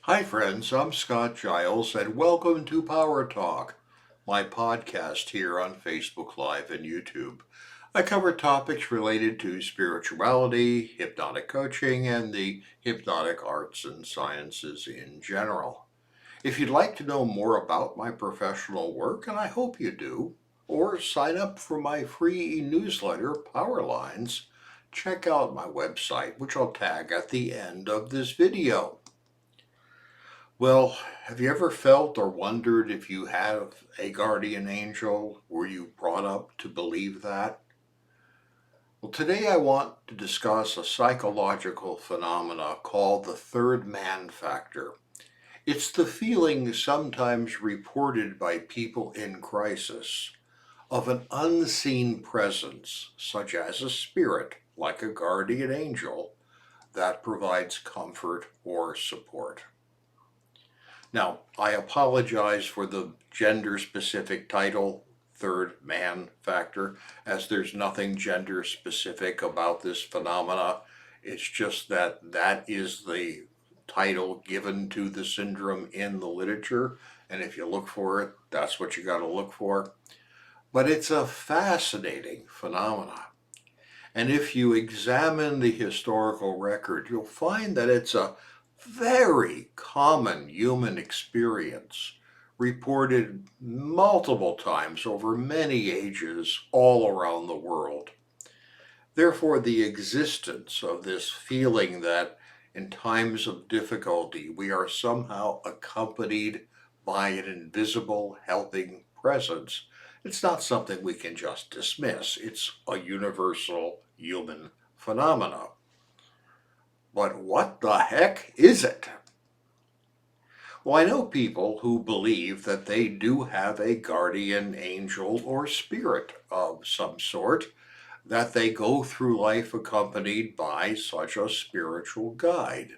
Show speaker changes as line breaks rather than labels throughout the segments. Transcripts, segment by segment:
Hi, friends. I'm Scott Giles, and welcome to Power Talk, my podcast here on Facebook Live and YouTube. I cover topics related to spirituality, hypnotic coaching, and the hypnotic arts and sciences in general. If you'd like to know more about my professional work, and I hope you do, or sign up for my free newsletter, Power Lines, check out my website, which I'll tag at the end of this video. Well, have you ever felt or wondered if you have a guardian angel? Were you brought up to believe that? Well, today I want to discuss a psychological phenomena called the third man factor. It's the feeling sometimes reported by people in crisis of an unseen presence, such as a spirit, like a guardian angel, that provides comfort or support. Now, I apologize for the gender specific title, third man factor, as there's nothing gender specific about this phenomena. It's just that that is the title given to the syndrome in the literature. And if you look for it, that's what you got to look for. But it's a fascinating phenomena. And if you examine the historical record, you'll find that it's a very common human experience, reported multiple times over many ages all around the world. Therefore, the existence of this feeling that in times of difficulty we are somehow accompanied by an invisible helping presence, it's not something we can just dismiss. It's a universal human phenomena. But what the heck is it? Well, I know people who believe that they do have a guardian angel or spirit of some sort, that they go through life accompanied by such a spiritual guide.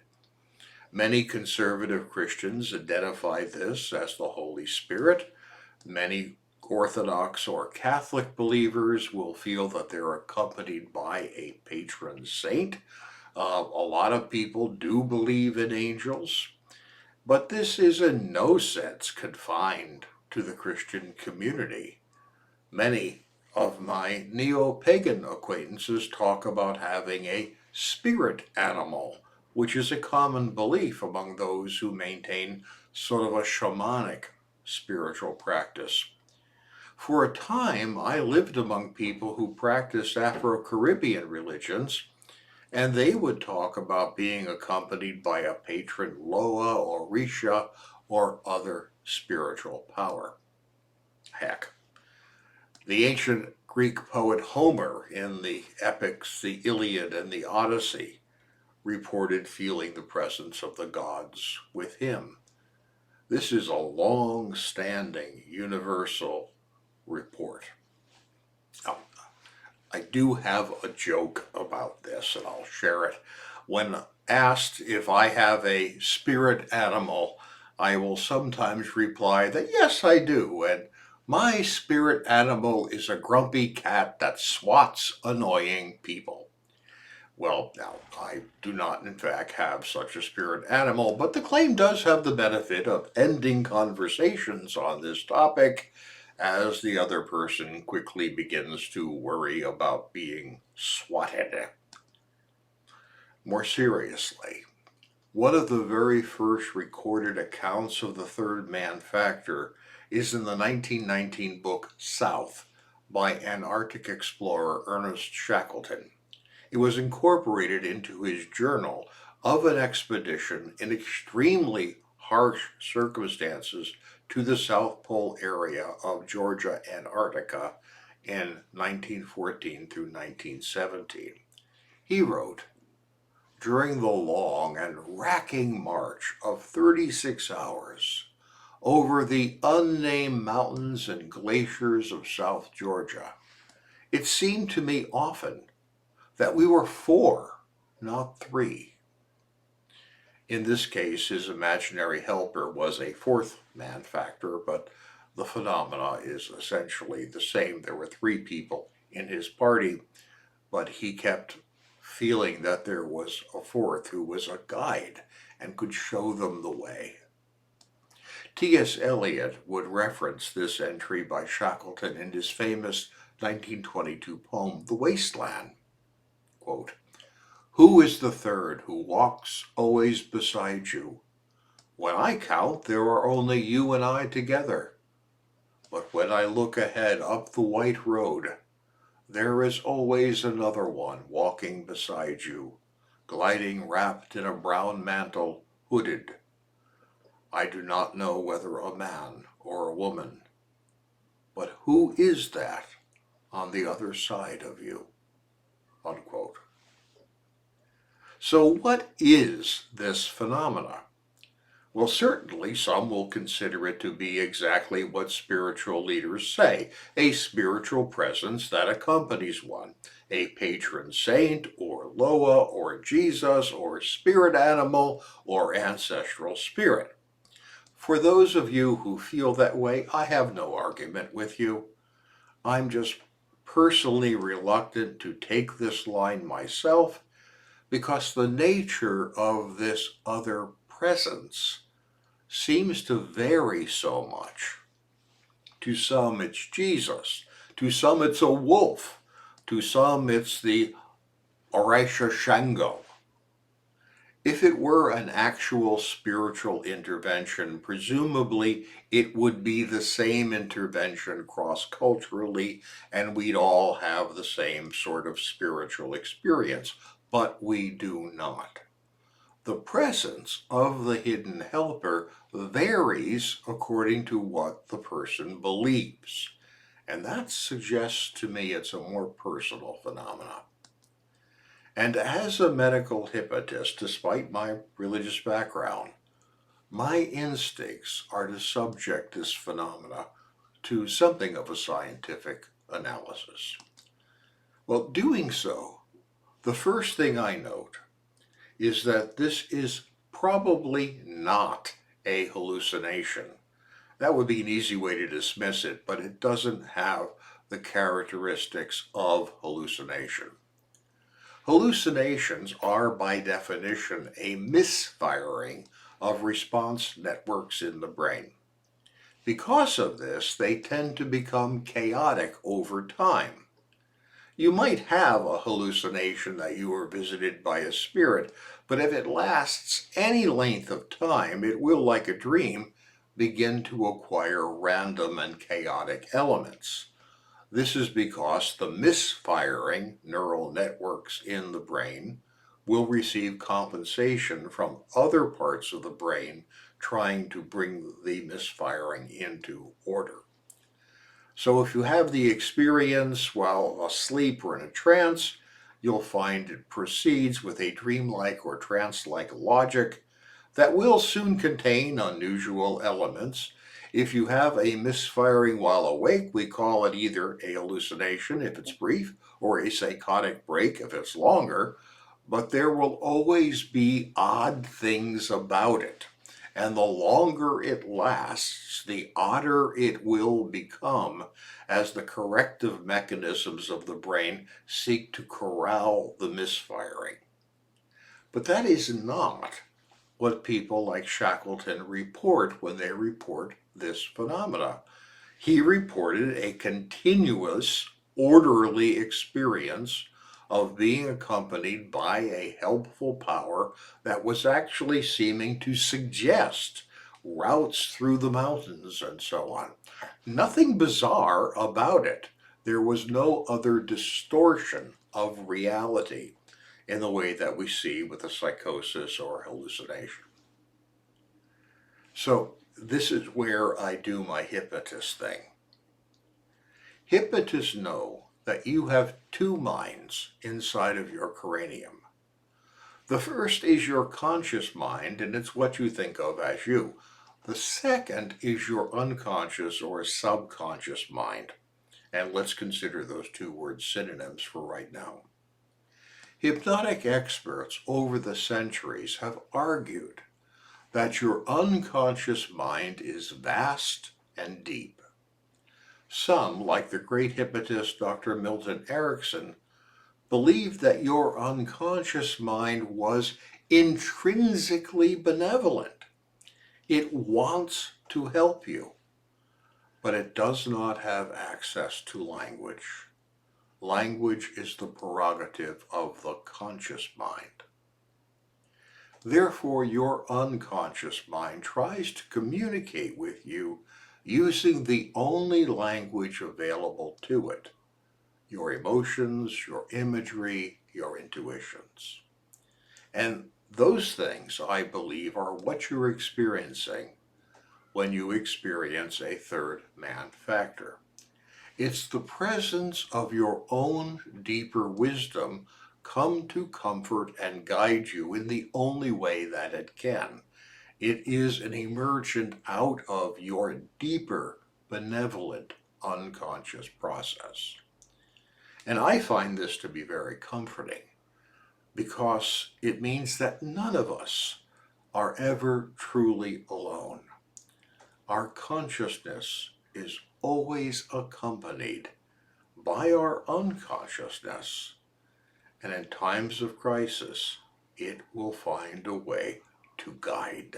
Many conservative Christians identify this as the Holy Spirit. Many Orthodox or Catholic believers will feel that they're accompanied by a patron saint. A lot of people do believe in angels, but this is in no sense confined to the Christian community. Many of my neo-pagan acquaintances talk about having a spirit animal, which is a common belief among those who maintain sort of a shamanic spiritual practice. For a time, I lived among people who practiced Afro-Caribbean religions, and they would talk about being accompanied by a patron Loa or Risha or other spiritual power. Heck, the ancient Greek poet Homer in the epics the Iliad and the Odyssey reported feeling the presence of the gods with him. This is a long-standing universal report. Now, I do have a joke about this, and I'll share it. When asked if I have a spirit animal, I will sometimes reply that yes, I do, and my spirit animal is a grumpy cat that swats annoying people. Well, now, I do not, in fact, have such a spirit animal, but the claim does have the benefit of ending conversations on this topic as the other person quickly begins to worry about being swatted. More seriously, one of the very first recorded accounts of the third man factor is in the 1919 book South by Antarctic explorer Ernest Shackleton. It was incorporated into his journal of an expedition in extremely harsh circumstances to the South Pole area of Georgia, Antarctica in 1914 through 1917. He wrote, during the long and racking march of 36 hours over the unnamed mountains and glaciers of South Georgia, it seemed to me often that we were four, not three. In this case, his imaginary helper was a fourth man factor, but the phenomena is essentially the same. There were three people in his party, but he kept feeling that there was a fourth who was a guide and could show them the way. T.S. Eliot would reference this entry by Shackleton in his famous 1922 poem, The Wasteland. Quote, "Who is the third who walks always beside you? When I count, there are only you and I together. But when I look ahead up the white road, there is always another one walking beside you, gliding wrapped in a brown mantle, hooded. I do not know whether a man or a woman, but who is that on the other side of you?" Unquote. So what is this phenomena? Well, certainly some will consider it to be exactly what spiritual leaders say, a spiritual presence that accompanies one, a patron saint or Loa or Jesus or spirit animal or ancestral spirit. For those of you who feel that way, I have no argument with you. I'm just personally reluctant to take this line myself because the nature of this other presence seems to vary so much. To some it's Jesus, to some it's a wolf, to some it's the Orisha Shango. If it were an actual spiritual intervention, presumably it would be the same intervention cross-culturally, and we'd all have the same sort of spiritual experience, but we do not. The presence of the hidden helper varies according to what the person believes, and that suggests to me it's a more personal phenomenon. And as a medical hypnotist, despite my religious background, my instincts are to subject this phenomena to something of a scientific analysis. Well, doing so, the first thing I note is that this is probably not a hallucination. That would be an easy way to dismiss it, but it doesn't have the characteristics of hallucination. Hallucinations are, by definition, a misfiring of response networks in the brain. Because of this, they tend to become chaotic over time. You might have a hallucination that you were visited by a spirit, but if it lasts any length of time, it will, like a dream, begin to acquire random and chaotic elements. This is because the misfiring neural networks in the brain will receive compensation from other parts of the brain trying to bring the misfiring into order. So if you have the experience while asleep or in a trance, you'll find it proceeds with a dreamlike or trance-like logic that will soon contain unusual elements. If you have a misfiring while awake, we call it either a hallucination if it's brief or a psychotic break if it's longer, but there will always be odd things about it. And the longer it lasts, the odder it will become as the corrective mechanisms of the brain seek to corral the misfiring. But that is not what people like Shackleton report when they report this phenomena. He reported a continuous, orderly experience of being accompanied by a helpful power that was actually seeming to suggest routes through the mountains and so on. Nothing bizarre about it. There was no other distortion of reality in the way that we see with a psychosis or hallucination. So this is where I do my hypnotist thing. Hypnotists know that you have two minds inside of your cranium. The first is your conscious mind, and it's what you think of as you. The second is your unconscious or subconscious mind. And let's consider those two words synonyms for right now. Hypnotic experts over the centuries have argued that your unconscious mind is vast and deep. Some, like the great hypnotist Dr. Milton Erickson, believed that your unconscious mind was intrinsically benevolent. It wants to help you, but it does not have access to language. Language is the prerogative of the conscious mind. Therefore, your unconscious mind tries to communicate with you using the only language available to it: your emotions, your imagery, your intuitions. And those things, I believe, are what you're experiencing when you experience a third man factor. It's the presence of your own deeper wisdom come to comfort and guide you in the only way that it can. It is an emergent out of your deeper, benevolent, unconscious process. And I find this to be very comforting because it means that none of us are ever truly alone. Our consciousness is always accompanied by our unconsciousness, and in times of crisis, it will find a way to guide.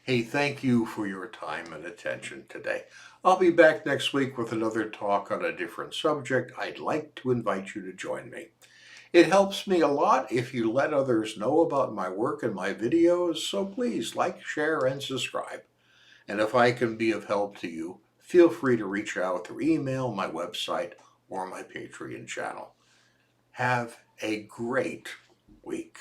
Hey, thank you for your time and attention today. I'll be back next week with another talk on a different subject. I'd like to invite you to join me. It helps me a lot if you let others know about my work and my videos, so please like, share, and subscribe. And if I can be of help to you, feel free to reach out through email, my website, or my Patreon channel. Have a great week.